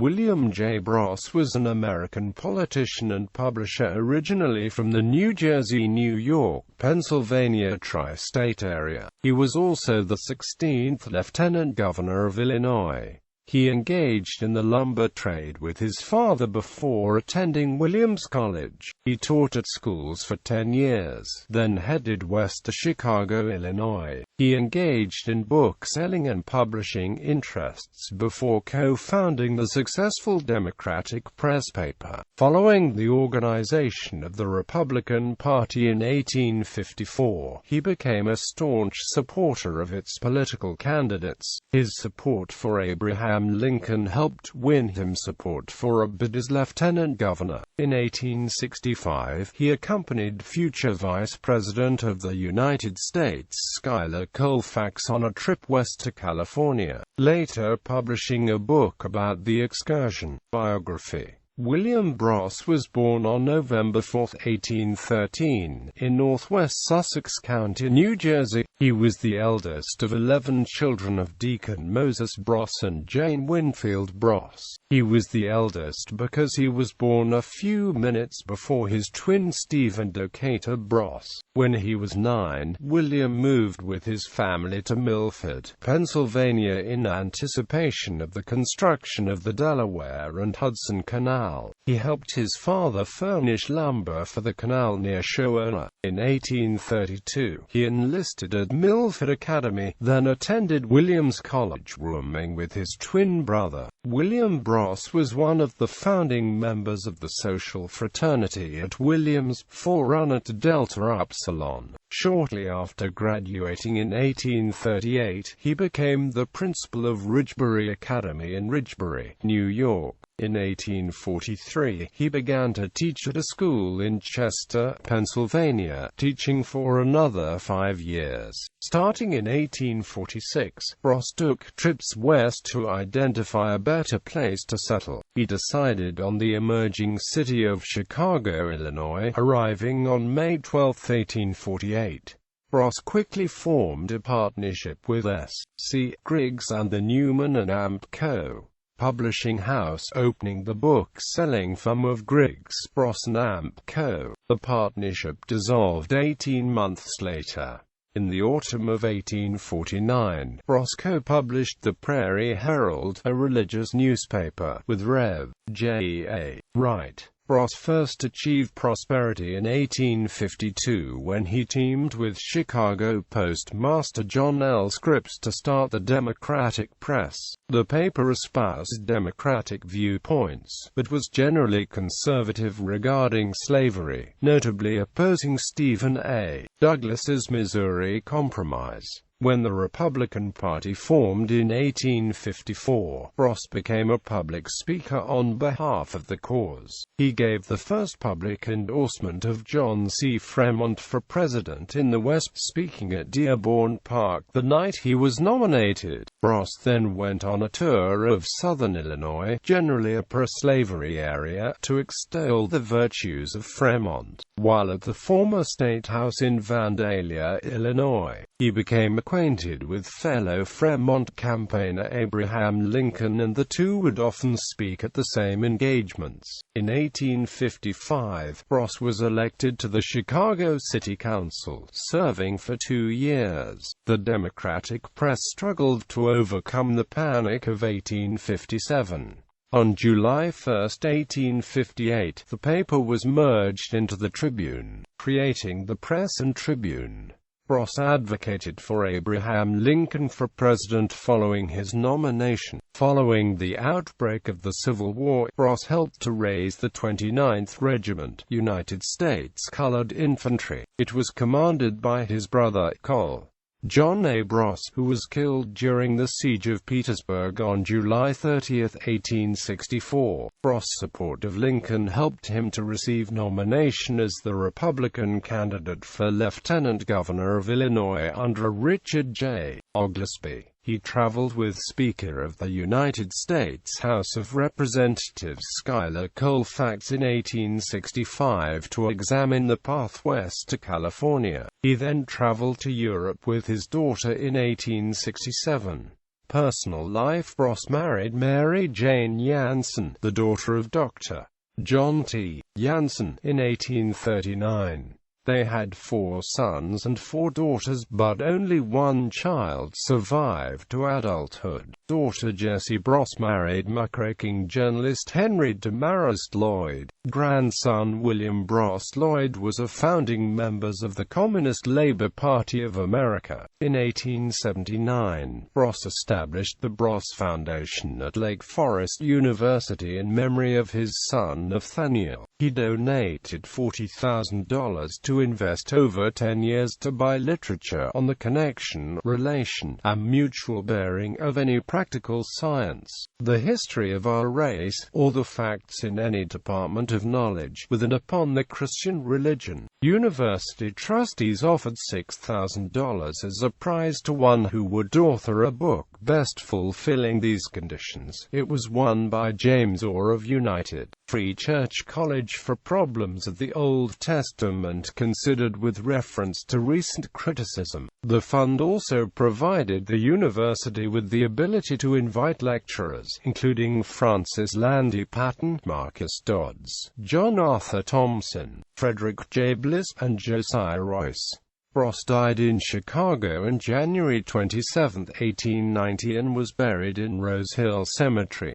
William J.Bross was an American politician and publisher originally from the New Jersey, New York, Pennsylvania tri-state area. He was also the 16th Lieutenant Governor of Illinois. He engaged in the lumber trade with his father before attending Williams College. He taught at schools for 10 years, then headed west to Chicago, Illinois. He engaged in book-selling and publishing interests before co-founding the successful Democratic Press paper. Following the organization of the Republican Party in 1854, he became a staunch supporter of its political candidates. His support for Abraham Lincoln helped win him support for a bid as lieutenant governor. In 1865, he accompanied future Vice President of the United States Schuyler Colfax on a trip west to California, later publishing a book about the excursion. Biography. William Bross was born on November 4, 1813, in northwest Sussex County, New Jersey. He was the eldest of 11 children of Deacon Moses Bross and Jane Winfield Bross. He was the eldest because he was born a few minutes before his twin Stephen Decatur Bross. When he was 9, William moved with his family to Milford, Pennsylvania in anticipation of the construction of the Delaware and Hudson Canal. He helped his father furnish lumber for the canal near Shawano. In 1832, he enlisted at Milford Academy, then attended Williams College, rooming with his twin brother. William Bross was one of the founding members of the social fraternity at Williams, forerunner to Delta Upsilon. Shortly after graduating in 1838, he became the principal of Ridgebury Academy in Ridgebury, New York. In 1843, he began to teach at a school in Chester, Pennsylvania, teaching for another 5 years. Starting in 1846, Bross took trips west to identify a better place to settle. He decided on the emerging city of Chicago, Illinois, arriving on May 12, 1848. Bross quickly formed a partnership with S.C. Griggs and the Newman and Amp Co. publishing house, opening the book-selling firm of Griggs, Bross and Amp Co. The partnership dissolved 18 months later. In the autumn of 1849, Bross co-published the Prairie Herald, a religious newspaper, with Rev. J.A. Wright. Bross first achieved prosperity in 1852 when he teamed with Chicago postmaster John L. Scripps to start the Democratic Press. The paper espoused Democratic viewpoints, but was generally conservative regarding slavery, notably opposing Stephen A. Douglas's Missouri Compromise. When the Republican Party formed in 1854, Bross became a public speaker on behalf of the cause. He gave the first public endorsement of John C. Fremont for president in the West, speaking at Dearborn Park the night he was nominated. Bross then went on a tour of southern Illinois, generally a pro-slavery area, to extol the virtues of Fremont. While at the former State House in Vandalia, Illinois, he became acquainted with fellow Fremont campaigner Abraham Lincoln, and the two would often speak at the same engagements. In 1855, Bross was elected to the Chicago City Council, serving for 2 years. The Democratic Press struggled to overcome the Panic of 1857. On July 1, 1858, the paper was merged into the Tribune, creating the Press and Tribune. Bross advocated for Abraham Lincoln for president following his nomination. Following the outbreak of the Civil War, Bross helped to raise the 29th Regiment, United States Colored Infantry. It was commanded by his brother, Col. John A. Bross, who was killed during the Siege of Petersburg on July 30, 1864. Bross' support of Lincoln helped him to receive nomination as the Republican candidate for Lieutenant Governor of Illinois under Richard J. Oglesby. He traveled with Speaker of the United States House of Representatives Schuyler Colfax in 1865 to examine the path west to California. He then traveled to Europe with his daughter in 1867. personal life. Bross married Mary Jane Jansen, the daughter of Dr. John T. Jansen, in 1839. They had 4 sons and 4 daughters, but only one child survived to adulthood. Daughter Jessie Bross married muckraking journalist Henry Demarest Lloyd. Grandson William Bross Lloyd was a founding member of the Communist Labour Party of America. In 1879, Bross established the Bross Foundation at Lake Forest University in memory of his son Nathaniel. He donated $40,000 to invest over 10 years to buy literature on the connection, relation, and mutual bearing of any practical science, the history of our race, or the facts in any department of knowledge, with and upon the Christian religion. University trustees offered $6,000 as a prize to one who would author a book best fulfilling these conditions. It was won by James Orr of United Free Church College for problems of the Old Testament considered with reference to recent criticism. The fund also provided the university with the ability to invite lecturers, including Francis Landy Patton, Marcus Dodds, John Arthur Thompson, Frederick J. Bliss, and Josiah Royce. Bross died in Chicago on January 27, 1890 and was buried in Rose Hill Cemetery.